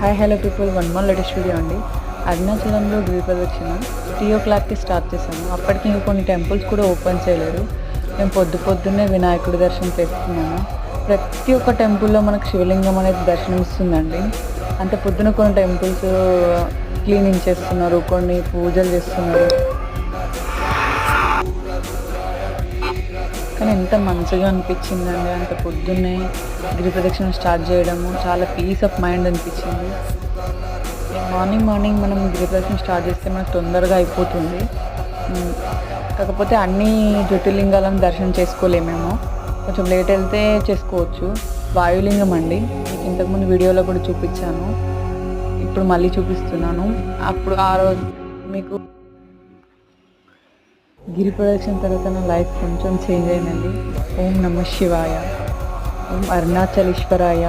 Hi hello people, one more latest video అండి. అరుణాచలంలో గిరి ప్రదక్షిణ 3 o'clockకి స్టార్ట్ చేశాము. అప్పటికి ఇంకా కొన్ని టెంపుల్స్ కూడా ఓపెన్ చేయలేదు. మేము పొద్దున్నే వినాయకుడి దర్శనం చేసుకున్నాము. ప్రతి ఒక్క టెంపుల్లో మనకు శివలింగం అనేది దర్శనం ఇస్తుందండి. అంటే పొద్దున కొన్ని టెంపుల్స్ క్లీనింగ్ చేస్తున్నారు, కొన్ని పూజలు చేస్తున్నారు. కానీ ఎంత మంచిగా అనిపించిందండి. అంత పొద్దున్నే గిరి ప్రదక్షిణ స్టార్ట్ చేయడము చాలా పీస్ ఆఫ్ మైండ్ అనిపించింది. మార్నింగ్ మనం గిరి ప్రదక్షిణ స్టార్ట్ చేస్తే మనకు తొందరగా అయిపోతుంది. కాకపోతే అన్ని జ్యోతిర్లింగాలను దర్శనం చేసుకోలేమేమో, కొంచెం లేట్ వెళ్తే చేసుకోవచ్చు. వాయులింగం అండి, మీకు ఇంతకుముందు వీడియోలో కూడా చూపించాను, ఇప్పుడు మళ్ళీ చూపిస్తున్నాను. అప్పుడు ఆ రోజు మీకు గిరి ప్రదక్షిణ తర్వాత నా లైఫ్ కొంచెం చేంజ్ అయిందండి. ఓం నమ శివాయ, ఓం అరుణాచలేశ్వరాయ.